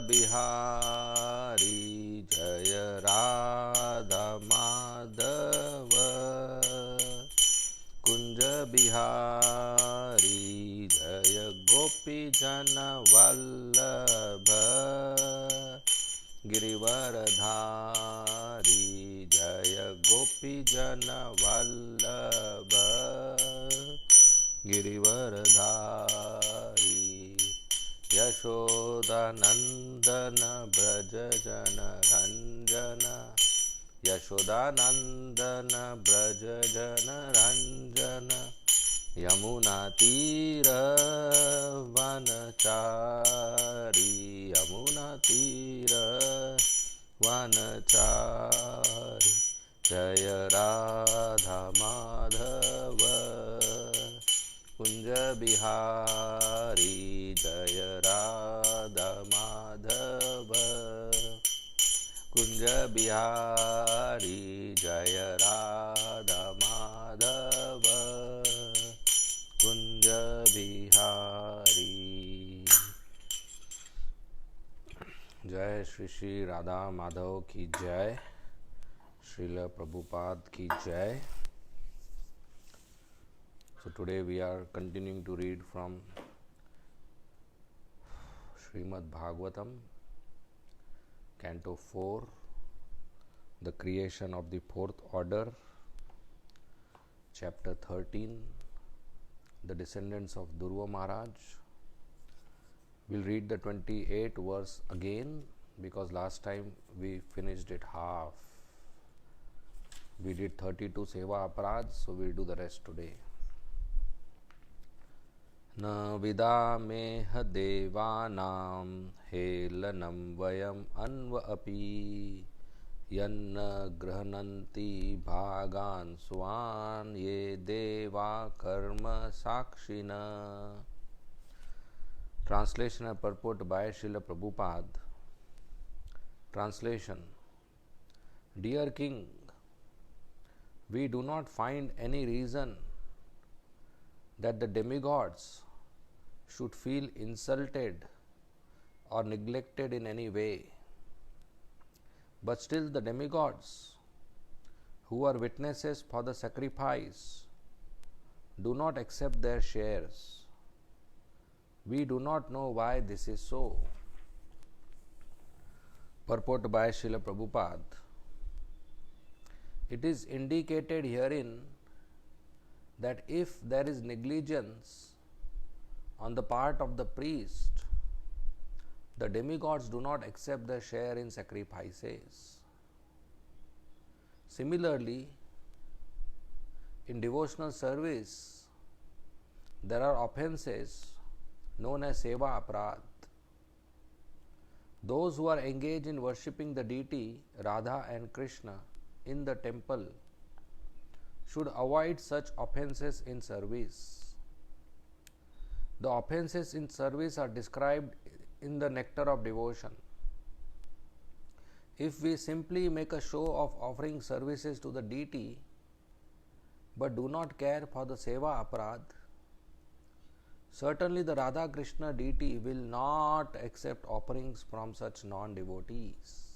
बिहारी जय राधा माधव कुंज बिहारी जय गोपी जन वल्लभ गिरिवरधारी जय गोपी जन वल्लभ गिरिवरधारी यशोदानंदन ब्रज जन रंजन यशोदानंदन ब्रज जन रंजन यमुना तीर वनचारी यमुना तीर वनचारी जय राधा माधव कुंज बिहारी जय राधा माधव कुंज बिहारी जय राधा माधव कुंज बिहारी। जय श्री श्री राधा माधव की जय, श्रील प्रभुपाद की जय। So today we are continuing to read from Srimad Bhagavatam, Canto 4, The Creation of the Fourth Order, Chapter 13, The Descendants of Dhruva Maharaj. We'll read the 28th verse again because last time we finished it half. We did 32 Seva Aparad, so we'll do the rest today. न विदामेह देवानां हेलनं वयम् अन्व अपि यन्न गृह्णन्ति भागान् स्वान् ये देवा कर्म साक्षिणः. Translation and purport by Srila Prabhupada. Translation. Dear King, we do not find any reason that the demigods should feel insulted or neglected in any way. But still the demigods, who are witnesses for the sacrifice, do not accept their shares. We do not know why this is so. Purport by Srila Prabhupada. It is indicated herein that if there is negligence on the part of the priest, the demigods do not accept their share in sacrifices. Similarly, in devotional service, there are offenses known as Seva Aparad. Those who are engaged in worshipping the deity Radha and Krishna in the temple should avoid such offenses in service. The offenses in service are described in the Nectar of Devotion. If we simply make a show of offering services to the deity but do not care for the Seva Aparad, certainly the Radha Krishna deity will not accept offerings from such non-devotees.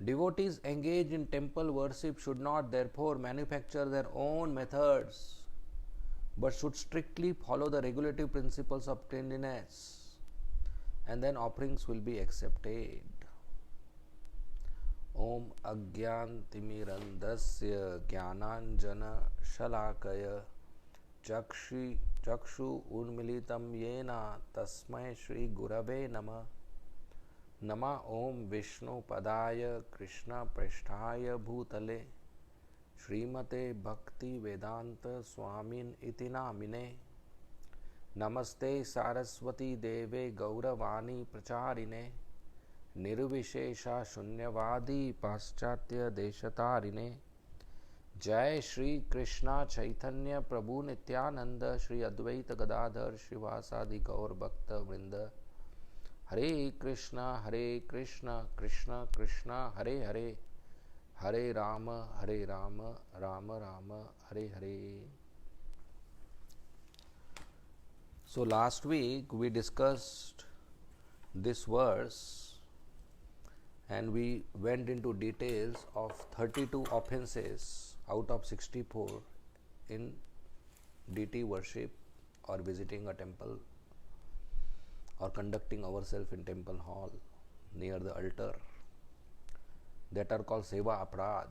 Devotees engaged in temple worship should not therefore manufacture their own methods, but should strictly follow the regulative principles of cleanliness, and then offerings will be accepted. Om Agyantimirandasya Jnananjana Shalakaya Chakshu Unmilitam Yena Tasmai Shri Gurave Namah. Nama Om Vishnu Padaya Krishna Prasthaya Bhutale Srimate Bhakti Vedanta Swamin Iti Namine. Namaste Saraswati Deve Gauravani Pracharine Nirvishesha Shunyavadi Paschatya Deshatarine. Jai Shri Krishna Chaitanya Prabhu Nityananda Shri Advaita Gadadhar Shivasadi Gaur Bhakta Vrinda. Hare Krishna Krishna Krishna Hare Hare, Hare Rama Rama Rama Hare Hare. So last week we discussed this verse and we went into details of 32 offenses out of 64 in deity worship or visiting a temple or conducting ourselves in temple hall near the altar that are called seva aprad.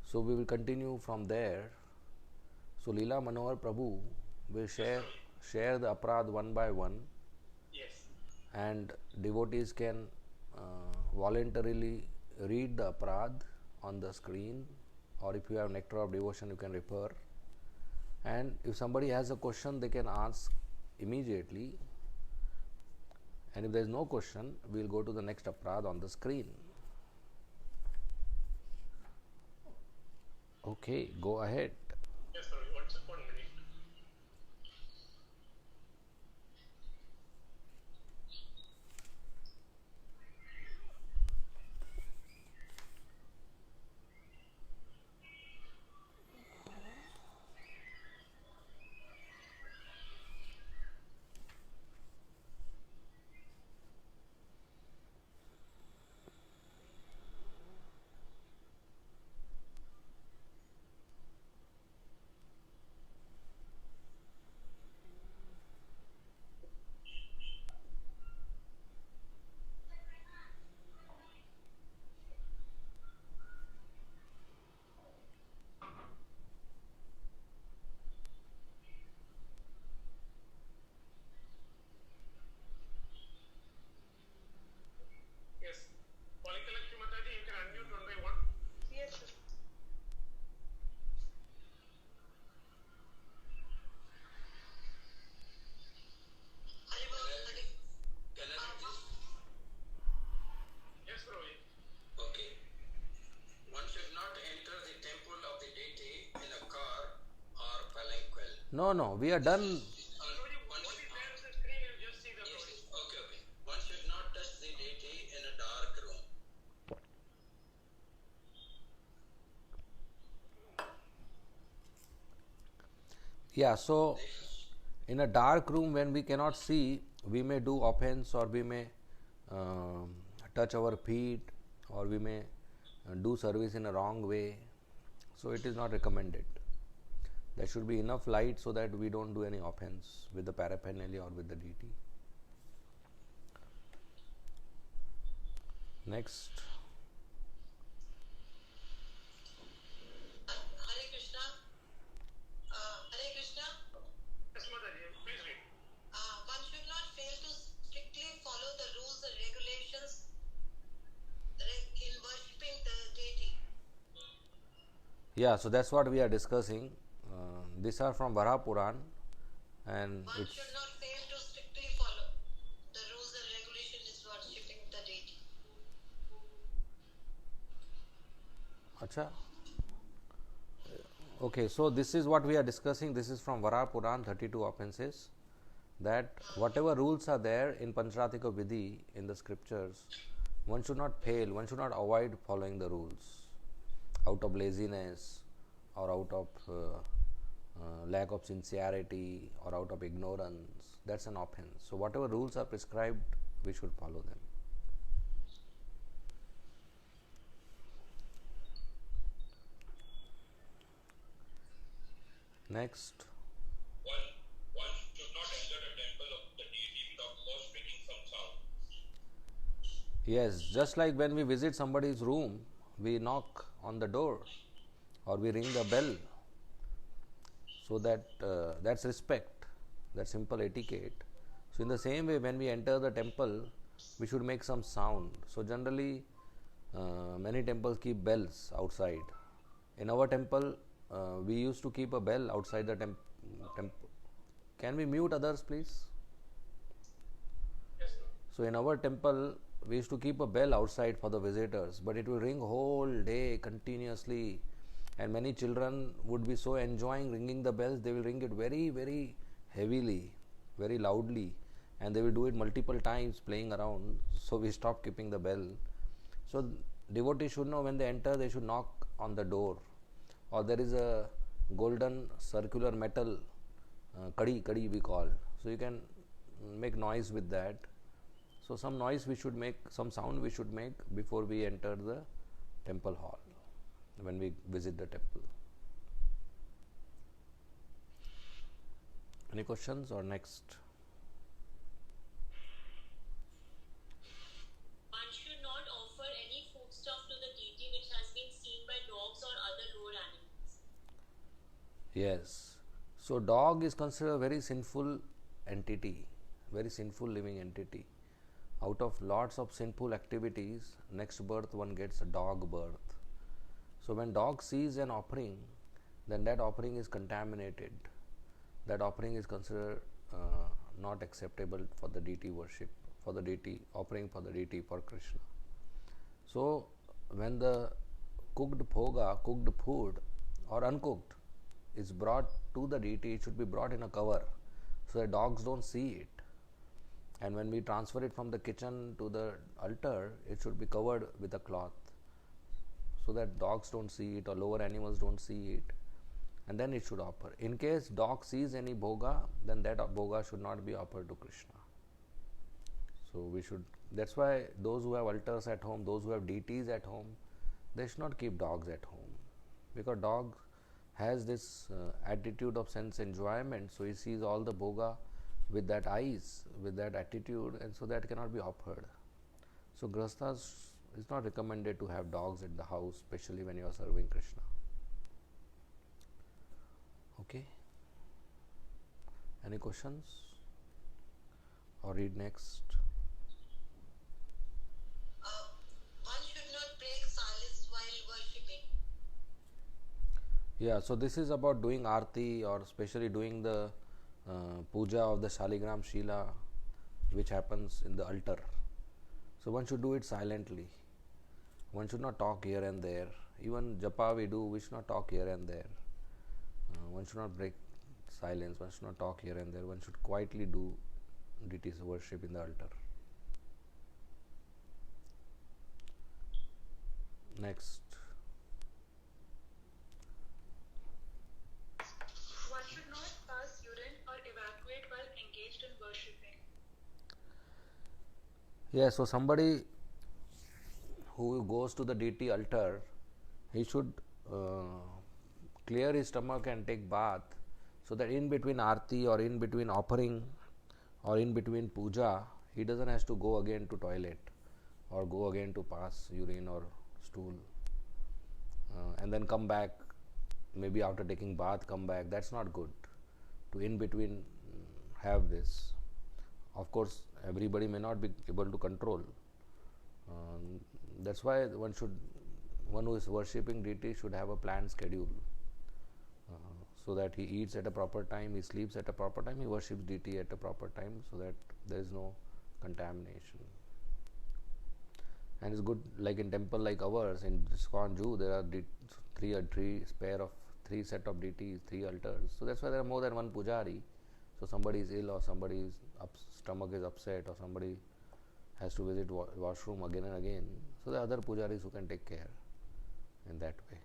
So we will continue from there. So Leela Manohar Prabhu will share the aprad one by one. Yes. And devotees can voluntarily read the aprad on the screen, or if you have nectar of devotion you can refer, and if somebody has a question they can ask immediately, and if there is no question we will go to the next aprad on the screen. Okay, go ahead. Yes, sir. 1 minute. Yes. Polikalakshmi Mataji, you can unmute one by one. Yes, sir. Can I read this? Yes, Rohit. Okay. One should not enter the temple of the deity in a car or palanquin. No, we are done. Rohit, what is there on the screen? You just see the Yes, Rohit. yes. Okay. One should not touch the deity in a dark room. Yeah, so in a dark room when we cannot see, we may do offense, or we may touch our feet, or we may do service in a wrong way. So it is not recommended. There should be enough light so that we don't do any offense with the paraphernalia or with the deity. Next. Hare Krishna. Hare Krishna. Yes, Mataji, please read. One should not fail to strictly follow the rules and regulations in worshipping the deity. Yeah, so that's what we are discussing. These are from Varaha Puran, and One it's should not fail to strictly follow the rules and regulations in worshipping the deity. Acha. Okay, so this is what we are discussing. This is from Varaha Puran, 32 offenses. That whatever rules are there in Pancharatika Vidhi in the scriptures, one should not fail, one should not avoid following the rules out of laziness or out of lack of sincerity or out of ignorance. That's an offense. So, whatever rules are prescribed, we should follow them. Next. One should not enter a temple of the deity without first making some sound. Yes, just like when we visit somebody's room, we knock on the door or we ring the bell. So that's respect, that's simple etiquette. So in the same way, when we enter the temple, we should make some sound. So generally, many temples keep bells outside. In our temple, we used to keep a bell outside the temple. Can we mute others, please? Yes, sir. So in our temple, we used to keep a bell outside for the visitors, but it will ring whole day continuously, and many children would be so enjoying ringing the bells, they will ring it very, very heavily, very loudly, and they will do it multiple times playing around. So we stopped keeping the bell. So devotees should know when they enter, they should knock on the door, or there is a golden circular metal kadi we call. So you can make noise with that. So some noise we should make, some sound we should make before we enter the temple hall, when we visit the temple. Any questions or next? One should not offer any foodstuff to the deity which has been seen by dogs or other lower animals. Yes. So dog is considered a very sinful entity, very sinful living entity. Out of lots of sinful activities, next birth one gets a dog birth. So when dog sees an offering, then that offering is contaminated. That offering is considered not acceptable for the deity worship, for the deity, offering for the deity, for Krishna. So when the cooked bhoga, cooked food or uncooked is brought to the deity, it should be brought in a cover so that dogs don't see it. And when we transfer it from the kitchen to the altar, it should be covered with a cloth so that dogs don't see it or lower animals don't see it, and then it should offer. In case dog sees any bhoga, then that bhoga should not be offered to Krishna. So we should, that's why those who have altars at home, those who have deities at home, they should not keep dogs at home, because dog has this attitude of sense enjoyment, so he sees all the bhoga with that eyes, with that attitude, and so that cannot be offered. So grahasthas, it's not recommended to have dogs at the house, especially when you are serving Krishna. Okay. Any questions? Or read next. One should not break silence while worshipping. Yeah, so this is about doing arti, or especially doing the puja of the Shaligram Shila, which happens in the altar. So one should do it silently. One should not talk here and there. Even japa we do, we should not talk here and there. One should not break silence, one should not talk here and there. One should quietly do deity's worship in the altar. Next. One should not pass urine or evacuate while engaged in worshipping. Yeah, so somebody who goes to the deity altar, he should clear his stomach and take bath, so that in between arti or in between offering or in between puja, he doesn't have to go again to toilet or go again to pass urine or stool and then come back, maybe after taking bath come back. That's not good to in between have this. Of course, everybody may not be able to control. That's why one who is worshipping deity should have a planned schedule, so that he eats at a proper time, he sleeps at a proper time, he worships deity at a proper time, so that there is no contamination. And it's good, like in temple like ours, in ISKCON Jew, there are three set of deities, 3 altars. So that's why there are more than one pujari. So somebody is ill, or somebody's stomach is upset, or somebody has to visit washroom again and again. So there are other pujaris who can take care in that way.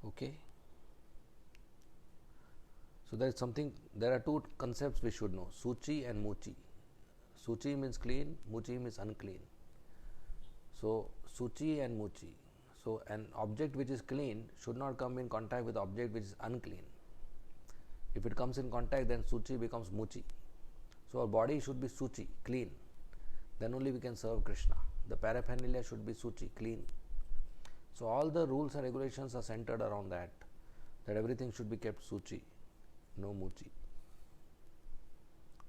Okay. So there are 2 concepts we should know: suchi and muchi. Suchi means clean, muchi means unclean. So suchi and muchi. So an object which is clean should not come in contact with object which is unclean. If it comes in contact, then suchi becomes muchi. So our body should be suchi, clean. Then only we can serve Krishna. The paraphernalia should be suchi, clean. So all the rules and regulations are centered around that everything should be kept suchi, no muchi.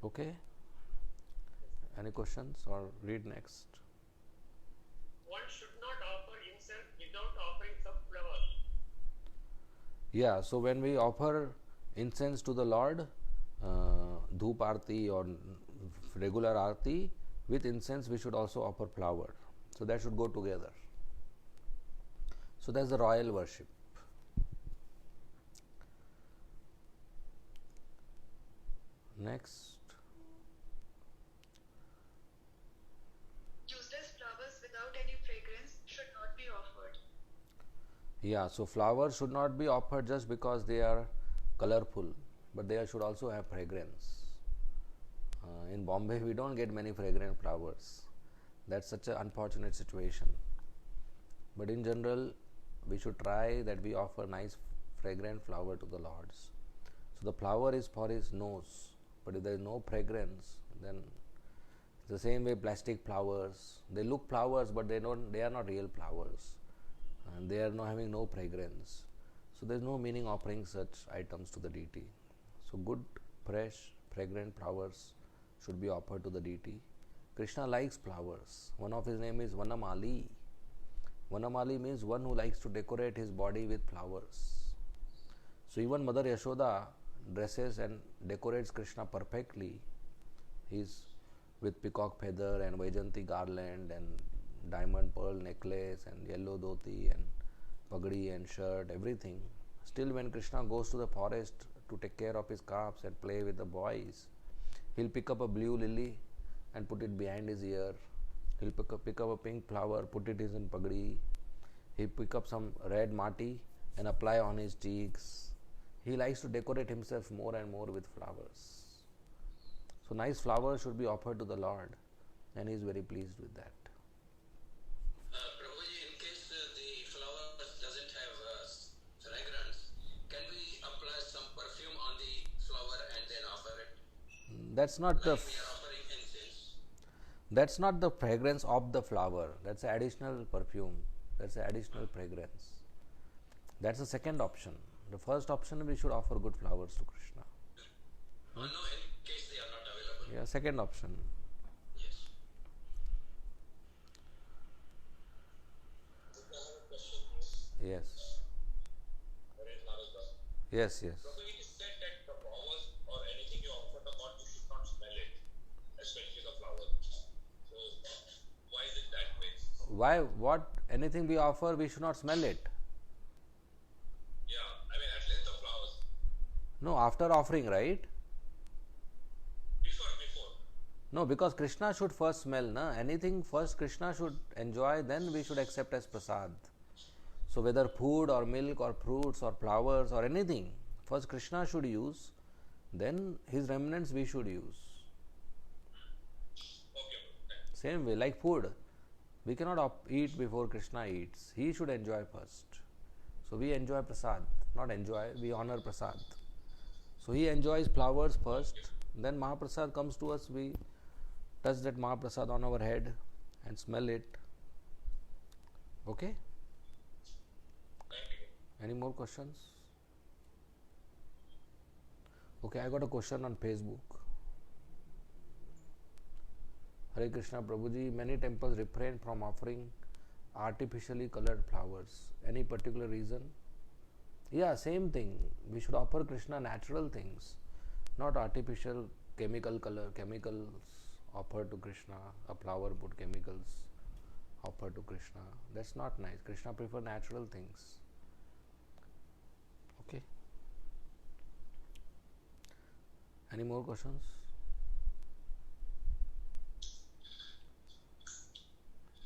Okay? Any questions, or read next? One should not offer incense without offering some flowers. Yeah, so when we offer incense to the Lord, dhoop arti or regular arti, with incense we should also offer flower. So that should go together. So that's the royal worship. Next. Useless flowers without any fragrance should not be offered. Yeah, so flowers should not be offered just because they are colorful, but they should also have fragrance. In Bombay, we don't get many fragrant flowers. That's such an unfortunate situation. But in general, we should try that we offer nice fragrant flower to the Lords. So the flower is for his nose, but if there is no fragrance, then the same way plastic flowers, they look flowers, but they are not real flowers, and they are not having no fragrance. So there is no meaning offering such items to the deity. So good, fresh, fragrant flowers should be offered to the deity. Krishna likes flowers. One of his name is Vanamali. Vanamali means one who likes to decorate his body with flowers. So even Mother Yashoda dresses and decorates Krishna perfectly. He's with peacock feather and Vaijanti garland and diamond pearl necklace and yellow dhoti and pagdi and shirt, everything. Still, when Krishna goes to the forest to take care of his calves and play with the boys, he'll pick up a blue lily and put it behind his ear. He'll pick up a pink flower, put it in pagdi. He'll pick up some red mati and apply on his cheeks. He likes to decorate himself more and more with flowers. So nice flowers should be offered to the Lord, and he is very pleased with that. Prabhuji, in case the flower doesn't have fragrance, can we apply some perfume on the flower and then offer it? That's not the We are offering incense. That's not the fragrance of the flower. That's additional perfume. That's additional fragrance. That's the second option. The first option, we should offer good flowers to Krishna. No, in case they are not available. Yeah, second option. Yes. I have a question here. Yes. Yes, yes. So it is said that the flowers or anything you offer the God, you should not smell it, especially the flower. So why is it that way? Why? What? Anything we offer, we should not smell it. Yeah, I mean at least the flowers. No, after offering, right? Before. No, because Krishna should first smell, na? Anything first Krishna should enjoy, then we should accept as prasad. So whether food or milk or fruits or flowers or anything, first Krishna should use, then his remnants we should use. Okay. Same way, like food. We cannot eat before Krishna eats. He should enjoy first. So we enjoy prasad. Not enjoy, we honor prasad. So he enjoys flowers first. Then Mahaprasad comes to us. We touch that Mahaprasad on our head and smell it. Okay? Any more questions? Okay, I got a question on Facebook. Hare Krishna Prabhuji, many temples refrain from offering artificially colored flowers. Any particular reason? Yeah, same thing. We should offer Krishna natural things, not artificial chemicals offered to Krishna. A flower put chemicals offered to Krishna. That's not nice. Krishna prefer natural things. Okay. Any more questions?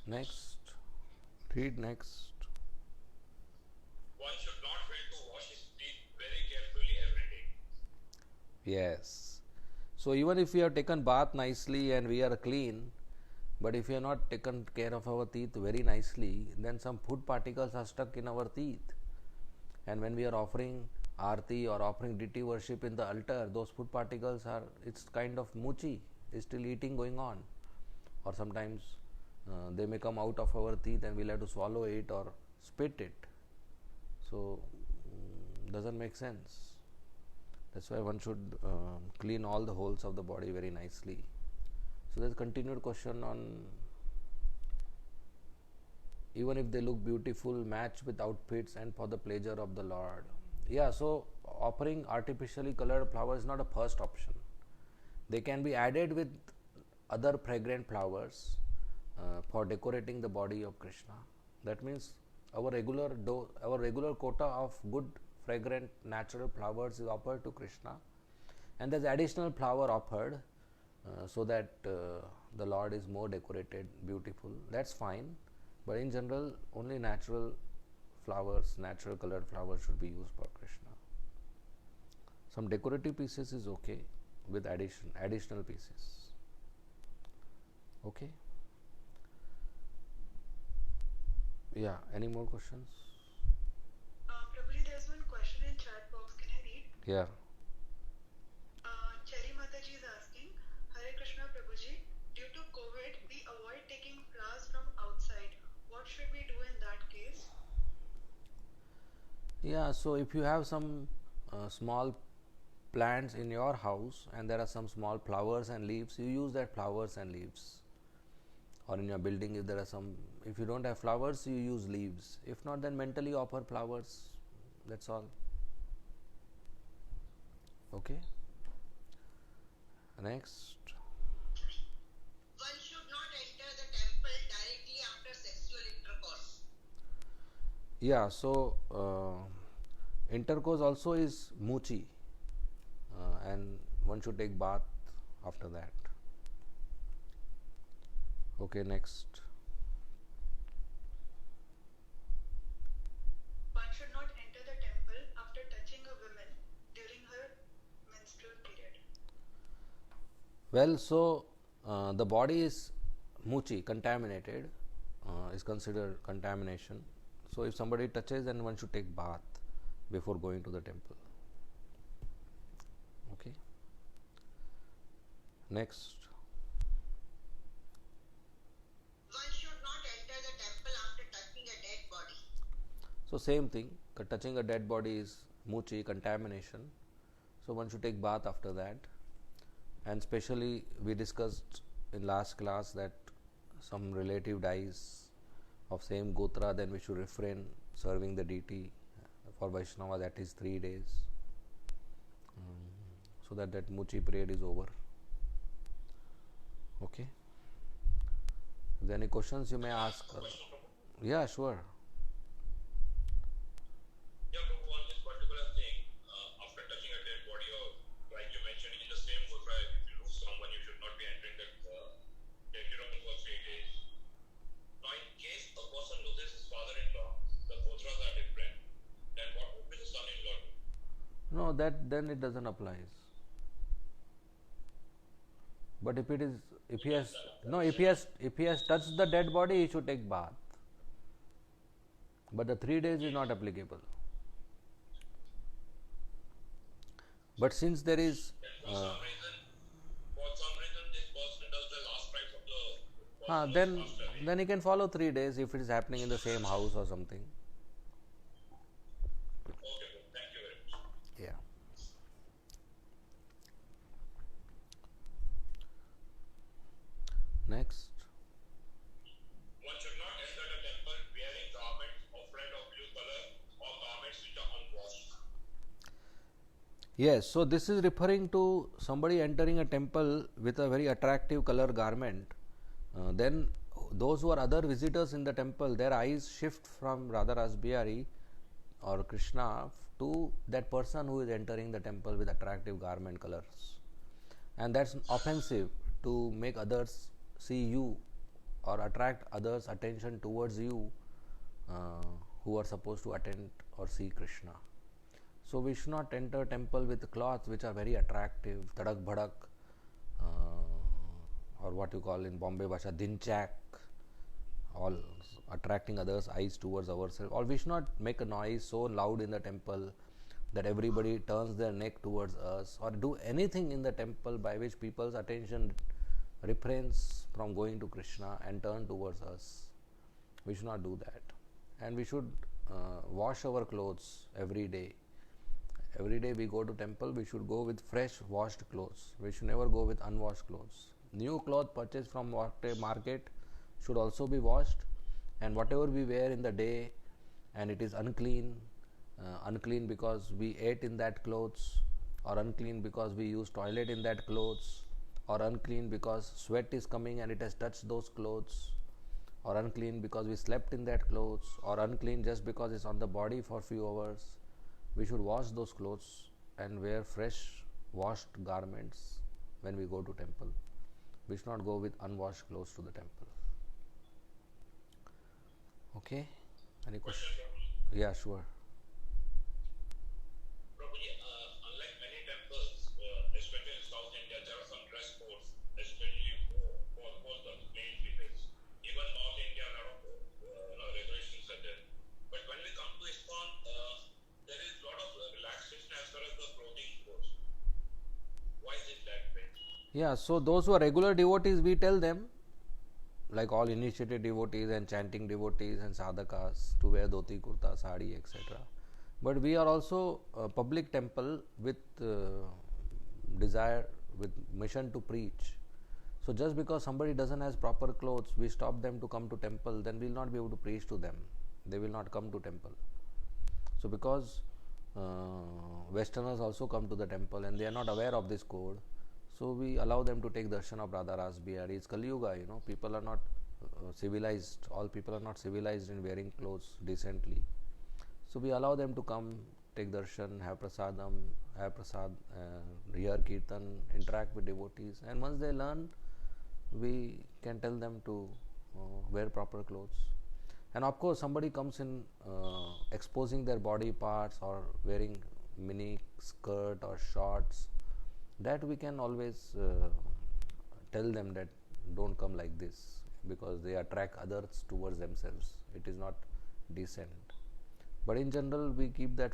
Next. Read next. One should not fail to wash his teeth very carefully every day. Yes. So even if we have taken bath nicely and we are clean, but if we have not taken care of our teeth very nicely, then some food particles are stuck in our teeth. And when we are offering arti or offering deity worship in the altar, those food particles are, it's kind of muchi, it's still eating going on. Or sometimes they may come out of our teeth and we'll have to swallow it or spit it. So doesn't make sense. That's why one should clean all the holes of the body very nicely. So there's a continued question on even if they look beautiful, match with outfits and for the pleasure of the Lord. Yeah, so offering artificially colored flowers is not a first option. They can be added with other fragrant flowers for decorating the body of Krishna. That means our regular quota of good fragrant natural flowers is offered to Krishna, and there's additional flower offered so that the Lord is more decorated, beautiful. That's fine, but in general only natural flowers, natural colored flowers should be used for Krishna. Some decorative pieces is okay, with additional pieces. Okay. Yeah, any more questions? Prabhuji, there's one question in chat box. Can I read? Yeah. Cherry Mataji is asking, Hare Krishna Prabhuji, due to COVID, we avoid taking flowers from outside. What should we do in that case? Yeah, so if you have some small plants in your house and there are some small flowers and leaves, you use that flowers and leaves. Or in your building, if there are some, if you don't have flowers, you use leaves. If not, then mentally offer flowers. That's all. Okay. Next. One should not enter the temple directly after sexual intercourse. Yeah, so intercourse also is muchi, and one should take bath after that. Okay, next. One should not enter the temple after touching a woman during her menstrual period. Well, so the body is muchi, contaminated, is considered contamination. So if somebody touches, then one should take bath before going to the temple. Okay. Next. One should not enter the temple after touching a dead body. So same thing, touching a dead body is muchi, contamination. So one should take bath after that. And especially we discussed in last class that some relative dies of same gotra, then we should refrain serving the deity for Vaishnava, that is 3 days, so that muchi period is over. Okay. If there are any questions, you may ask. Yeah, sure. Yeah, Prabhu, on this particular thing, after touching a dead body, or like you mentioned in the same gotra, if you lose someone, you should not be entering the temple for 3 days. Now, in case a person loses his father-in-law, the gotras are different. Then what would be the son-in-law do? No, that then it doesn't apply. But if he has touched the dead body, he should take bath. But the 3 days is not applicable. But since there is, For some reason, this person does the last rites of the then he can follow 3 days if it is happening in the same house or something. Okay, Prabhu, thank you very much. Yeah. Next. One should not enter the temple wearing garments of red or blue color or garments which are unwashed. Yes, so this is referring to somebody entering a temple with a very attractive color garment. Then those who are other visitors in the temple, their eyes shift from Radha Ras Bihari or Krishna to that person who is entering the temple with attractive garment colors. And that's offensive to make others see you or attract others' attention towards you who are supposed to attend or see Krishna. So we should not enter temple with cloths which are very attractive, tadak bhadak, or what you call in Bombay Bhasha, dinchak, all attracting others' eyes towards ourselves. Or we should not make a noise so loud in the temple that everybody turns their neck towards us, or do anything in the temple by which people's attention refrains from going to Krishna and turn towards us. We should not do that. And we should wash our clothes every day. Every day we go to temple, we should go with fresh washed clothes. We should never go with unwashed clothes. New cloth purchased from market should also be washed, and whatever we wear in the day and it is unclean, unclean because we ate in that clothes, or unclean because we used toilet in that clothes, or unclean because sweat is coming and it has touched those clothes, or unclean because we slept in that clothes, or unclean just because it's on the body for few hours. We should wash those clothes and wear fresh washed garments when we go to temple. We should not go with unwashed clothes to the temple. Okay? Any question? Yeah, sure. Prabhuji, unlike many temples, especially in South Yeah, so those who are regular devotees, we tell them, like all initiated devotees and chanting devotees and sadhakas, to wear dhoti, kurta, sari, etc. But we are also a public temple with desire, with mission to preach. So just because somebody doesn't has proper clothes, we stop them to come to temple, then we will not be able to preach to them. They will not come to temple. So because Westerners also come to the temple and they are not aware of this code, so we allow them to take darshan of Radha Ras Bihari. It's Kali Yuga, people are not civilized. All people are not civilized in wearing clothes decently. So we allow them to come, take darshan, have prasadam, have prasad, hear kirtan, interact with devotees, and once they learn, we can tell them to wear proper clothes. And of course, somebody comes in exposing their body parts or wearing mini skirt or shorts, that we can always tell them that don't come like this, because they attract others towards themselves. It is not decent. But in general, we give that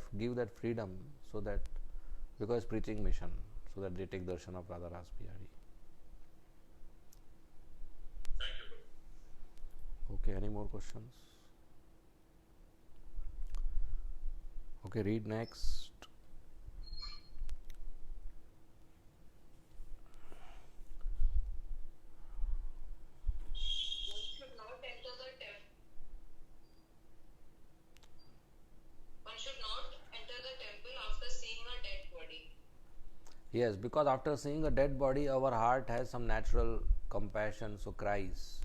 freedom, so that, because preaching mission, so that they take darshan of Radha Ras Bihari. Thank you, Prabhu. Okay, any more questions? Okay, read next. One should not enter the temple after seeing a dead body. Yes, because after seeing a dead body, our heart has some natural compassion, so cries,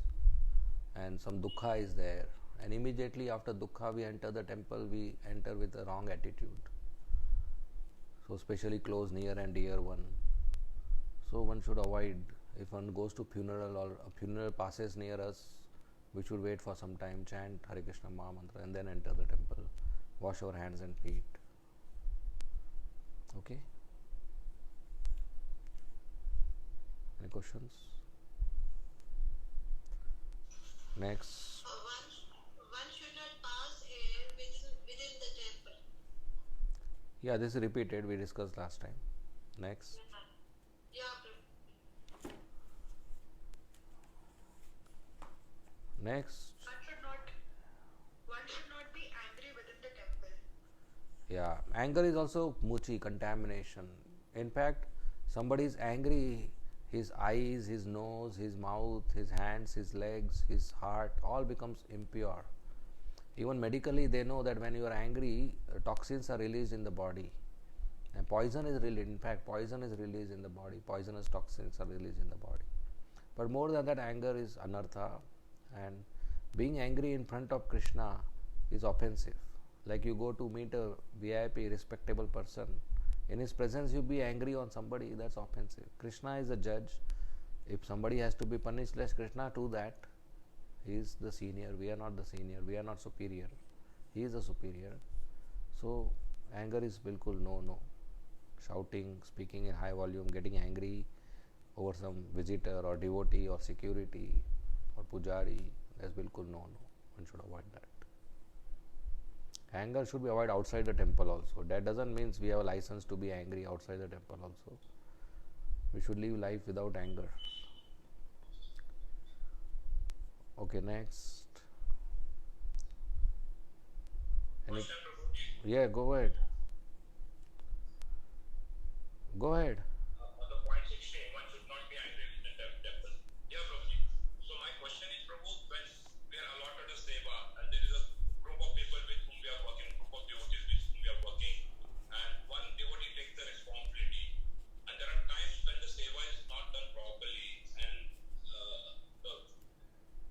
and some dukkha is there. And immediately after dukkha, we enter the temple, we enter with a wrong attitude. So, especially close, near, and dear one. So, one should avoid. If one goes to funeral or a funeral passes near us, we should wait for some time, chant Hare Krishna Maha Mantra, and then enter the temple. Wash our hands and feet. Okay? Any questions? Next. One should not pass air within the temple. Yeah, this is repeated. We discussed last time. Next. Yeah, Next. One should not be angry within the temple. Yeah, anger is also muchi, contamination. In fact, somebody is angry, his eyes, his nose, his mouth, his hands, his legs, his heart, all becomes impure. Even medically, they know that when you are angry, toxins are released in the body. And poison is released. In fact, poison is released in the body. Poisonous toxins are released in the body. But more than that, anger is anartha. And being angry in front of Krishna is offensive. Like you go to meet a VIP, respectable person, in his presence you be angry on somebody, that's offensive. Krishna is a judge. If somebody has to be punished, let Krishna do that. He is the senior, we are not the senior, we are not superior. He is the superior. So anger is bilkul no. Shouting, speaking in high volume, getting angry over some visitor or devotee or security or pujari, that's bilkul no. One should avoid that. Anger should be avoided outside the temple also. That doesn't mean we have a license to be angry outside the temple also. We should live life without anger. Okay, next. Question, Prabhuji. Yeah, go ahead. Go ahead. On the point 16, one should not be angry with the temple. Yeah, Prabhuji. So my question is, Prabhu, when we are allotted a seva and there is a group of people with whom we are working, group of devotees with whom we are working, and one devotee takes the responsibility, and there are times when the seva is not done properly, and the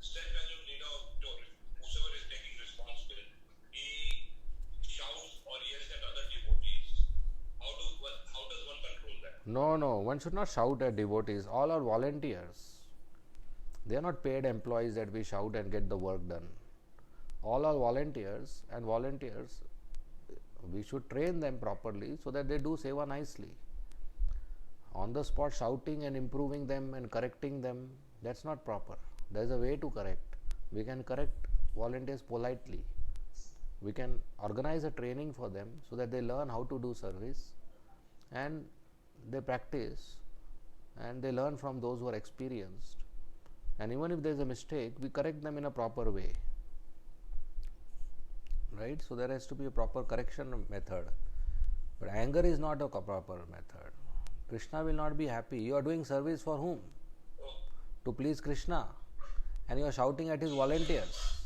step when you need whoever is taking responsibility, he shouts or yells at other devotees. How does one control that? No, one should not shout at devotees. All are volunteers. They are not paid employees that we shout and get the work done. All are volunteers, and volunteers, we should train them properly so that they do seva nicely. On the spot shouting and improving them and correcting them, that's not proper. There is a way to correct. We can correct volunteers politely. We can organize a training for them so that they learn how to do service and they practice and they learn from those who are experienced. And even if there is a mistake, we correct them in a proper way. Right? So there has to be a proper correction method. But anger is not a proper method. Krishna will not be happy. You are doing service for whom? To please Krishna. And you are shouting at his volunteers.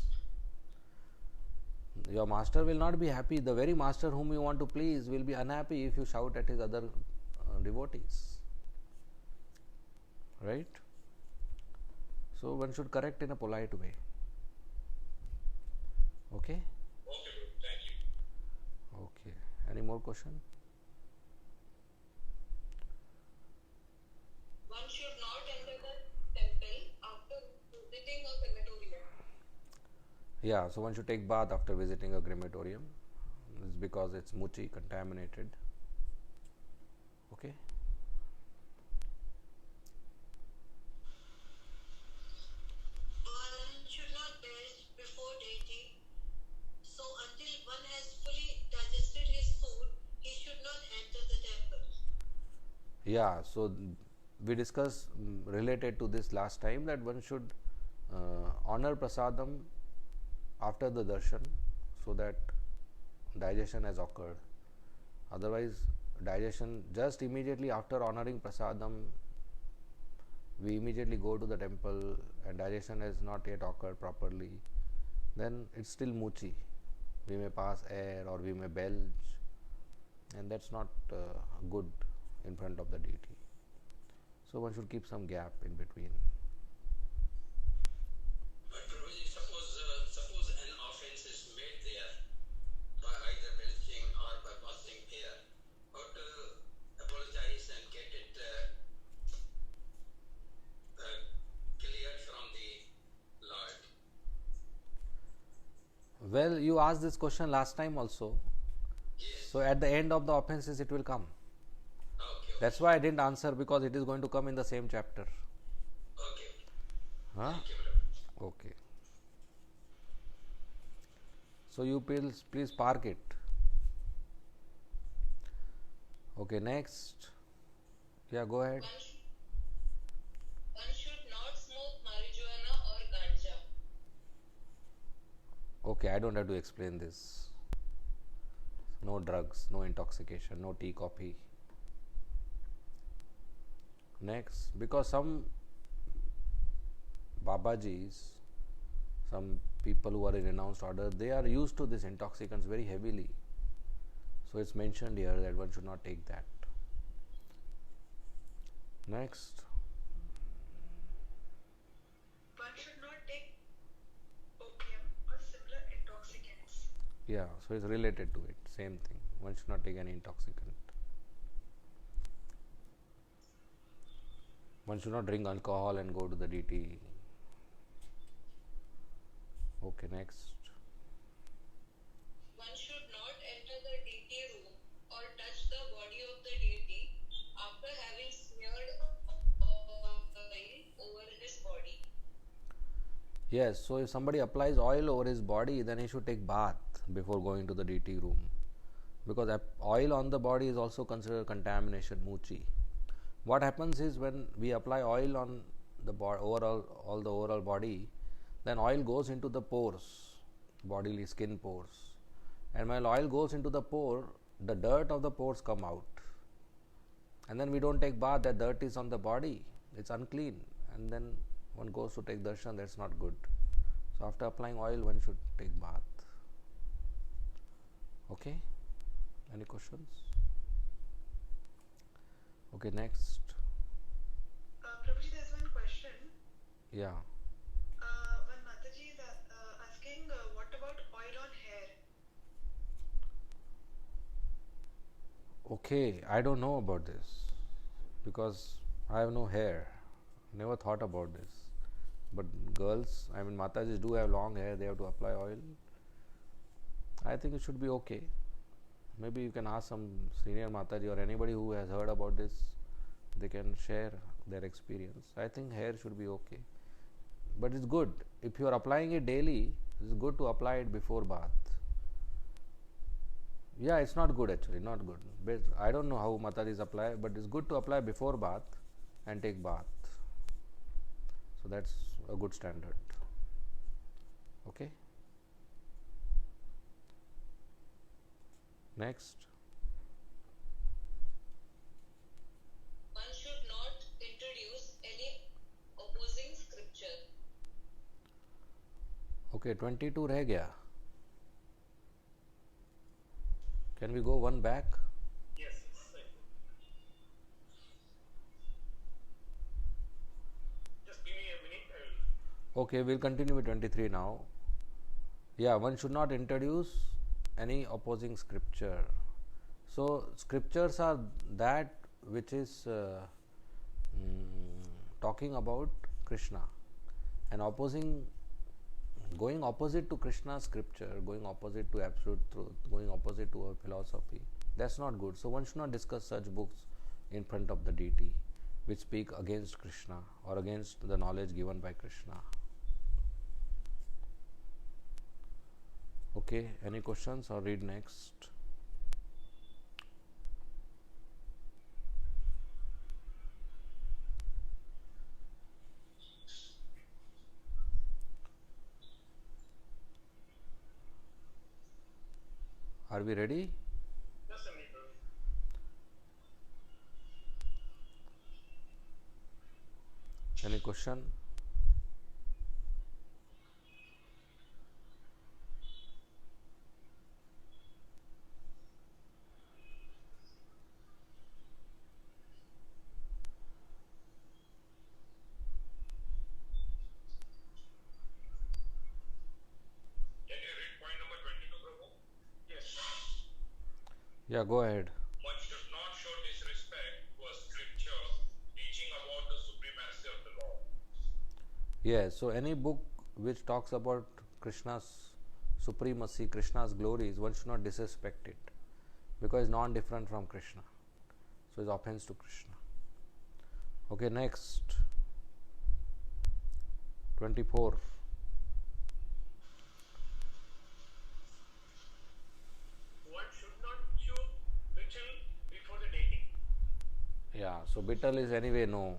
Your master will not be happy. The very master whom you want to please will be unhappy if you shout at his other devotees. Right? So one should correct in a polite way. Okay? Okay, bro. Thank you. Okay. Any more question? One should not enter the temple after visiting a crematorium. Yeah, so one should take bath after visiting a crematorium. It's because it's muchi, contaminated. Okay? One should not dash before deity. So until one has fully digested his food, he should not enter the temple. Yeah, so we discussed related to this last time that one should honor prasadam after the darshan so that digestion has occurred. Otherwise, digestion just immediately after honoring prasadam, we immediately go to the temple and digestion has not yet occurred properly, then it's still muchi. We may pass air or we may belch, and that's not good in front of the deity. So one should keep some gap in between. But Prabhuji, suppose an offense is made there by either belching or by passing air. How to apologize and get it cleared from the Lord? Well, you asked this question last time also. Yes. So at the end of the offenses it will come. Okay. That's why I didn't answer, because it is going to come in the same chapter. Okay. Huh? Thank you, Prabhuji. Okay. So you please park it. Okay, next. Yeah, go ahead. One should not smoke marijuana or ganja. Okay, I don't have to explain this. No drugs, no intoxication, no tea, coffee. Next, because some Babajis, some people who are in renounced order, they are used to these intoxicants very heavily. So it's mentioned here that one should not take that. Next. One should not take opium or similar intoxicants. Yeah, so it's related to it. Same thing. One should not take any intoxicant. One should not drink alcohol and go to the deity. Okay, next. One should not enter the deity room or touch the body of the deity after having smeared oil over his body. Yes, so if somebody applies oil over his body, then he should take bath before going to the deity room. Because oil on the body is also considered contamination, muchi. What happens is when we apply oil on the overall body, then oil goes into the pores, bodily skin pores. And when oil goes into the pore, the dirt of the pores come out. And then we don't take bath, that dirt is on the body, it's unclean. And then one goes to take darshan, that's not good. So after applying oil, one should take bath. Okay? Any questions? Okay, next. Prabhuji, there's one question. Yeah. When Mataji is asking, what about oil on hair? Okay, I don't know about this because I have no hair. Never thought about this. But girls, I mean, Matajis do have long hair, they have to apply oil. I think it should be okay. Maybe you can ask some senior Mataji or anybody who has heard about this, they can share their experience. I think hair should be okay. But it's good. If you are applying it daily, it's good to apply it before bath. Yeah, it's not good actually, not good. But I don't know how Matajis apply, but it's good to apply before bath and take bath. So that's a good standard. Okay. Next. One should not introduce any opposing scripture. Okay, 22 रह गया. Can we go one back? Yes. Just give me a minute. Okay, we'll continue with 23 now. Yeah, one should not introduce any opposing scripture. So, scriptures are that which is talking about Krishna, and going opposite to Krishna's scripture, going opposite to absolute truth, going opposite to our philosophy, that's not good. So, one should not discuss such books in front of the deity which speak against Krishna or against the knowledge given by Krishna. Okay, any questions or read next? Are we ready? Just a minute. Any question? Can you read point number 22, Prabhu? Yes. Yeah, go ahead. One should not show disrespect to a scripture teaching about the supremacy of the Lord. Yes, so any book which talks about Krishna's supremacy, Krishna's glories, one should not disrespect it because it's non-different from Krishna. So it's offense to Krishna. Okay, next. 24. One should not chew betel before the dating. Yeah, so betel is anyway no,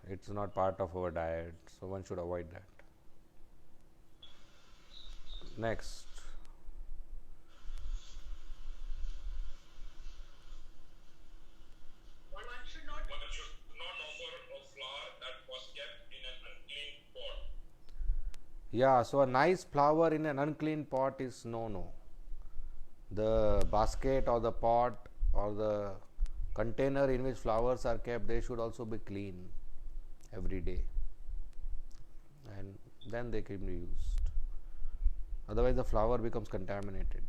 it's not part of our diet, so one should avoid that. Next. One should not One should not offer a flower that was kept in an unclean pot. Yeah, so a nice flower in an unclean pot is no. The basket or the pot or the container in which flowers are kept, they should also be clean every day, and then they can be used. Otherwise, the flower becomes contaminated.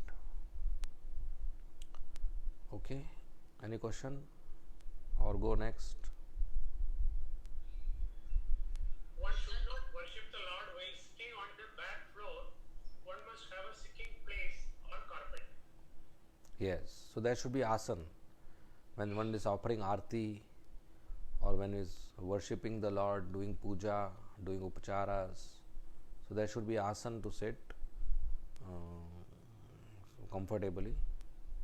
Okay, any question or go next? One should not worship the Lord while sitting on the back floor. One must have a sitting place or carpet. Yes, so there should be asan when one is offering arti or when is worshipping the Lord, doing puja, doing upacharas. So there should be asan to sit comfortably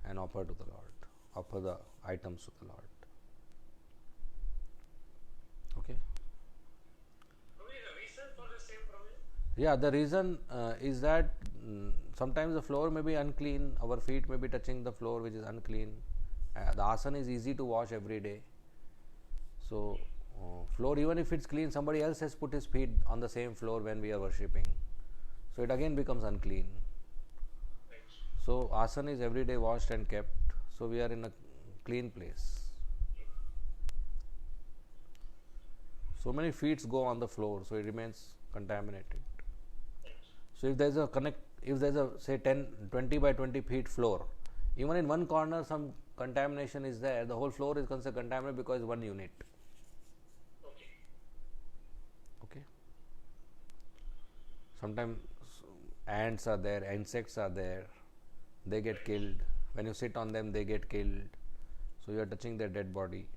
and offer to the Lord, offer the items to the Lord. Okay. What is the reason for the same problem? Yeah, the reason is that sometimes the floor may be unclean, our feet may be touching the floor which is unclean. The asana is easy to wash every day. So, floor, even if it's clean, somebody else has put his feet on the same floor when we are worshipping. So, it again becomes unclean. So, asana is every day washed and kept. So, we are in a clean place. So many feet go on the floor, so it remains contaminated. So if there's a say 20 by 20 feet floor, even in one corner some contamination is there, the whole floor is considered contaminated because one unit. Okay. Sometimes ants are there, insects are there, they get killed. When you sit on them, they get killed. So you are touching their dead body.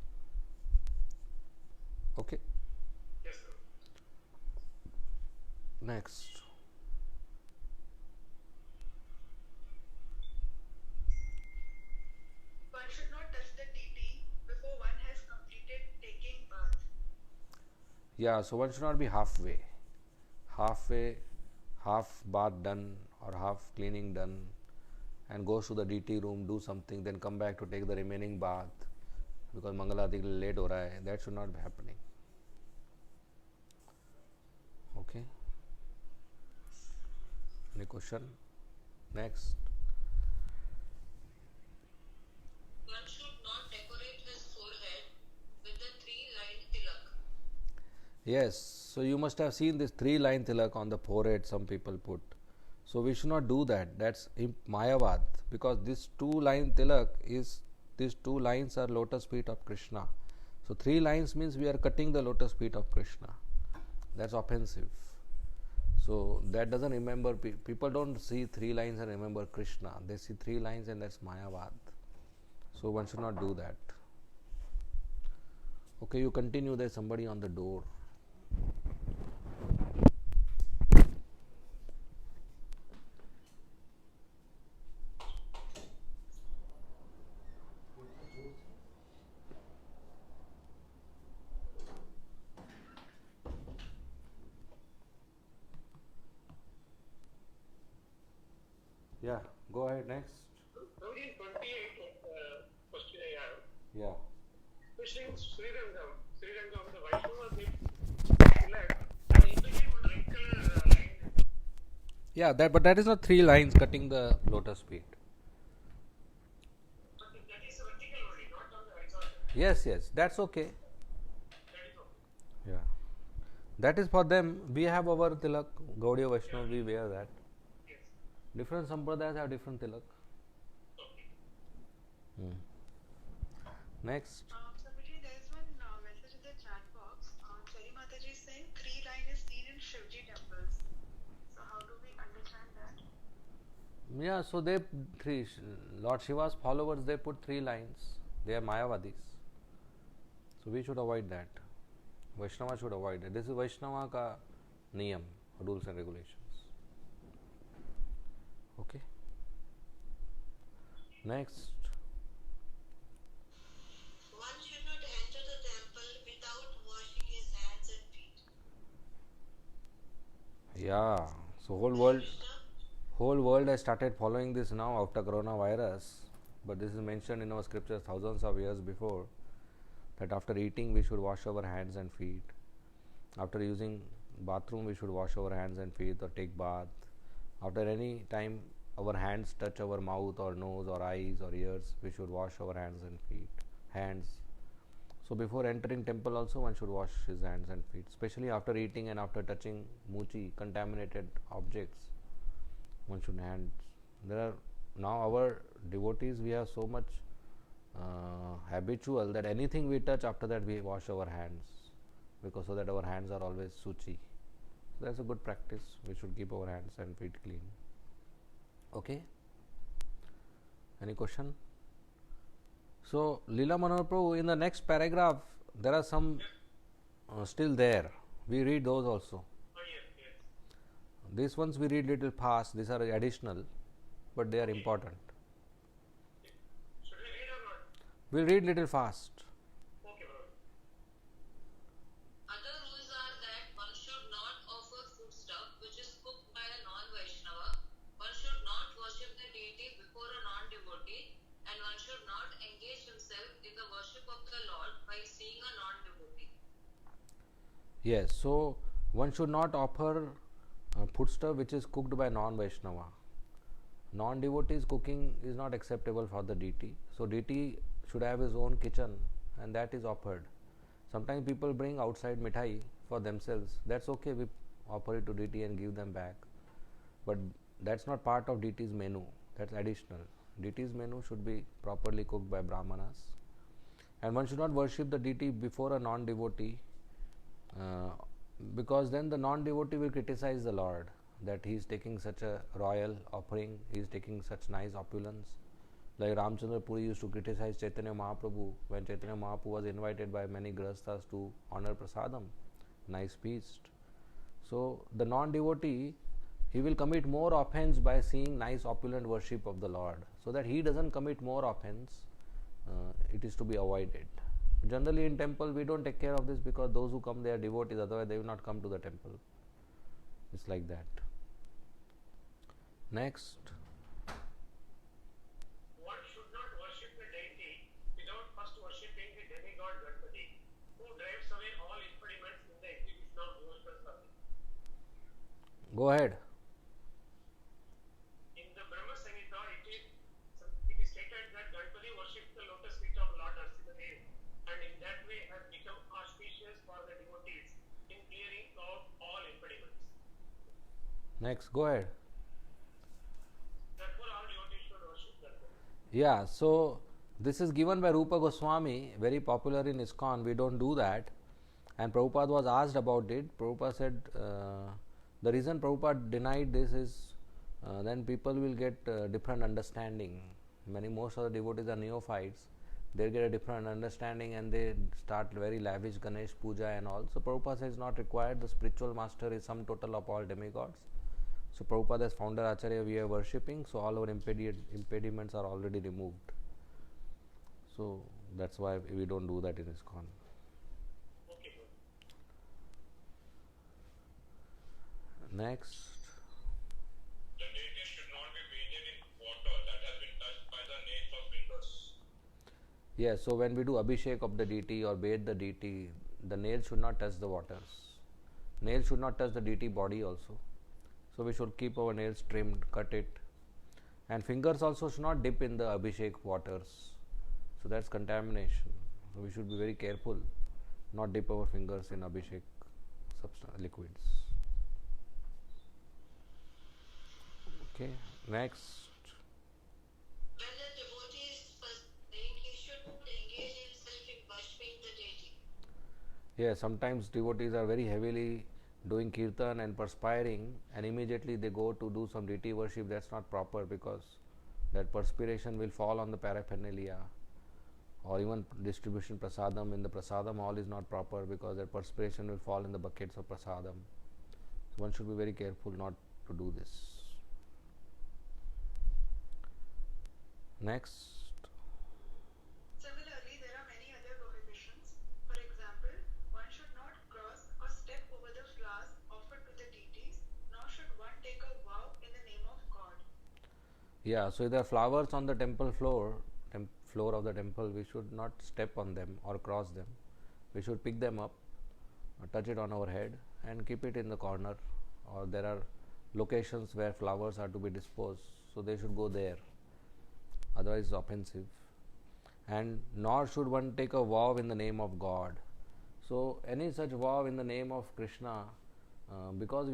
Okay. Yes, sir. Next. One should not touch the deity before one has completed taking bath. Yeah, so one should not be halfway. Half bath done or half cleaning done, and goes to the DT room, do something, then come back to take the remaining bath because Mangalarati late ho raha hai. That should not be happening. Okay. Any question? Next. One should not decorate his forehead with the 3-line tilak. Yes, so you must have seen this 3-line tilak on the forehead some people put. So we should not do that. That's Mayavad, because this 2-line tilak is, these 2 lines are lotus feet of Krishna. So 3 lines means we are cutting the lotus feet of Krishna. That's offensive. So that doesn't remember, people don't see 3 lines and remember Krishna. They see 3 lines and that's Mayavad. So one should not do that. Okay, you continue. There's somebody on the door. Yeah, go ahead next. Only 28 question I have. Yeah. Especially in Srirangam, the Vaishnava they select and it became a red color line. Yeah, but that is not 3 lines cutting the lotus feet. But that is vertical only, not on the horizontal. Yes, that's okay. That is okay. Yeah. That is for them. We have our tilak, Gaudiya Vaishnava, we wear that. Yes. Different sampradayas have different tilak. Okay. Next. Sabji, there is one message in the chat box. Chari Mataji is saying 3-line is seen in Shivji temples. So how do we understand that? Yeah, so Lord Shiva's followers, they put 3 lines. They are Mayavadis. So we should avoid that. Vaishnava should avoid it. This is Vaishnava ka niyam, rules and regulations. Okay. Next. One should not enter the temple without washing his hands and feet. Yeah. So whole world has started following this now after coronavirus. But this is mentioned in our scriptures thousands of years before, that after eating we should wash our hands and feet. After using bathroom we should wash our hands and feet or take bath. After any time our hands touch our mouth or nose or eyes or ears, we should wash our hands and feet. So before entering temple also one should wash his hands and feet, especially after eating and after touching muchi, contaminated objects. One should hands. There are now our devotees, we have so much habitual that anything we touch, after that we wash our hands, because so that our hands are always suchi. So that's a good practice. We should keep our hands and feet clean. Okay. Any question? So Leela Manohar Prabhu, in the next paragraph there are some still there. We read those also. Oh, yes. These ones we read little fast. These are additional, but they are important. Should we read or not? We'll read little fast. Okay, bro. Other rules are that one should not offer foodstuff which is cooked by a non-Vaishnava, one should not worship the deity before a non-devotee, and one should not engage himself in the worship of the Lord by seeing a non-devotee. Yes, so one should not offer foodstuff which is cooked by non-Vaishnava. Non-devotee's cooking is not acceptable for the deity. So deity should have his own kitchen and that is offered. Sometimes people bring outside mithai for themselves. That's okay, we offer it to deity and give them back. But that's not part of deity's menu. That's additional. Deity's menu should be properly cooked by brahmanas. And one should not worship the deity before a non-devotee, because then the non-devotee will criticize the Lord that he is taking such a royal offering, he is taking such nice opulence. Like Ramchandra Puri used to criticize Chaitanya Mahaprabhu when Chaitanya Mahaprabhu was invited by many grahasthas to honor prasadam, nice feast. So the non-devotee, he will commit more offense by seeing nice opulent worship of the Lord. So that he doesn't commit more offense, it is to be avoided. Generally in temple we don't take care of this because those who come they are devotees, otherwise they will not come to the temple. It's like that. Next. One should not worship the deity without first worshipping the demigod Ganpati, who drives away all impediments in the execution of devotional service. Go ahead. In the Brahma Samhita, it is stated that Ganpati worships the lotus feet of Lord Narasimha, and in that way has become auspicious for the devotees in clearing out all impediments. Next, go ahead. Therefore, all devotees should worship Ganpati. Yeah, so this is given by Rupa Goswami, very popular in ISKCON. We don't do that. And Prabhupada was asked about it. Prabhupada said the reason Prabhupada denied this is then people will get different understanding. Most of the devotees are neophytes. They get a different understanding and they start very lavish Ganesh puja and all. So Prabhupada says not required. The spiritual master is sum total of all demigods. So Prabhupada as founder Acharya we are worshipping, so all our impediments are already removed. So that's why we don't do that in ISKCON. Okay, good. Next. The deity should not be bathed in water that has been touched by the nails of fingers. Yes, so when we do Abhishek of the deity or bathe the deity, the nails should not touch the waters. Nails should not touch the deity body also. So we should keep our nails trimmed, cut it. And fingers also should not dip in the Abhishek waters. So that's contamination. So we should be very careful, not dip our fingers in Abhishek liquids. Okay, next. When a devotee is praying, he should not engage himself in worshipping the deity. Yes, sometimes devotees are very heavily doing kirtan and perspiring, and immediately they go to do some deity worship. That's not proper because that perspiration will fall on the paraphernalia, or even distribution prasadam in the prasadam hall is not proper because that perspiration will fall in the buckets of prasadam. So one should be very careful not to do this. Next. Similarly, there are many other prohibitions. For example, one should not cross or step over the flowers offered to the deities, nor should one take a vow in the name of God. Yeah, so if there are flowers on the temple floor of the temple, we should not step on them or cross them. We should pick them up, touch it on our head and keep it in the corner, or there are locations where flowers are to be disposed, so they should go there, otherwise it's offensive. And nor should one take a vow in the name of God. So any such vow in the name of Krishna, because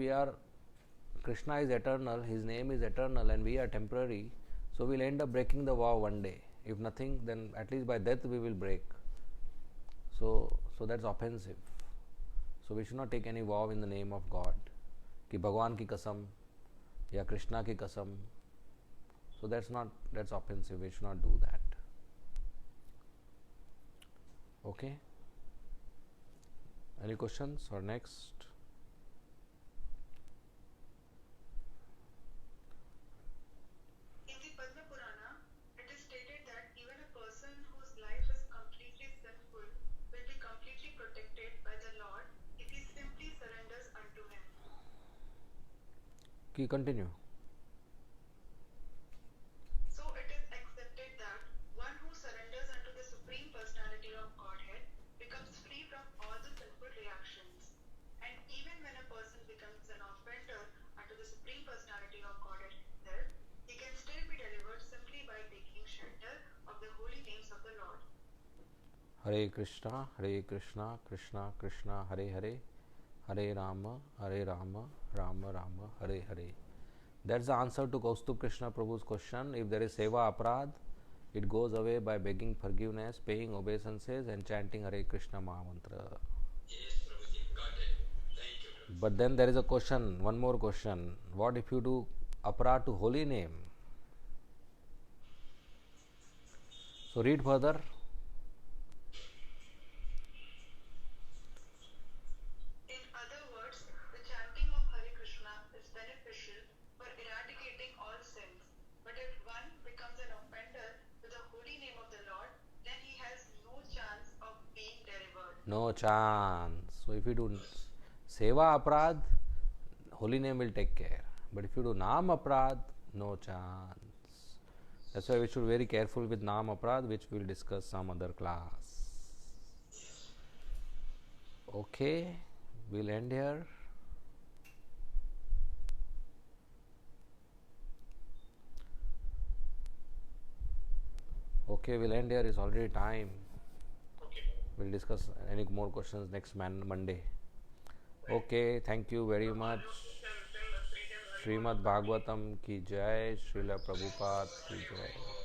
Krishna is eternal, his name is eternal and we are temporary, so we'll end up breaking the vow one day. If nothing, then at least by death we will break. So that's offensive. So we should not take any vow in the name of God. Ki Bhagwan ki kasam, ya Krishna ki kasam. So that's offensive. We should not do that. Okay. Any questions or next? In the Padma Purana, it is stated that even a person whose life is completely sinful will be completely protected by the Lord if he simply surrenders unto him. Continue. So it is accepted that one who surrenders unto the Supreme Personality of Godhead becomes free from all the sinful reactions. And even when a person becomes an offender unto the Supreme Personality of Godhead himself, he can still be delivered simply by taking shelter of the holy names of the Lord. Hare Krishna, Krishna Krishna, Hare Hare, Hare Rama, Rama Rama, Hare Hare. That's the answer to Kaustubh Krishna Prabhu's question. If there is seva aprad, it goes away by begging forgiveness, paying obeisances and chanting Hare Krishna Mahamantra. Yes, Prabhuji, got it. Thank you, Prabhuji. But then there is a question, one more question. What if you do aprad to holy name? So read further. In other words, the chanting of Hare Krishna is beneficial for eradicating all sins. But if one becomes an offender to the holy name of the Lord, then he has no chance of being No chance. So if you do seva aparad, holy name will take care. But if you do naam aparad, no chance. That's why we should be very careful with naam aparad, which we will discuss some other class. Okay, we'll end here. Okay, we'll end here. It's already time. Okay. We'll discuss any more questions next Monday. Okay, thank you very much. Tell 3 times Hari Shrimad Bhagavatam की जय, श्रील प्रभुपाद की जय.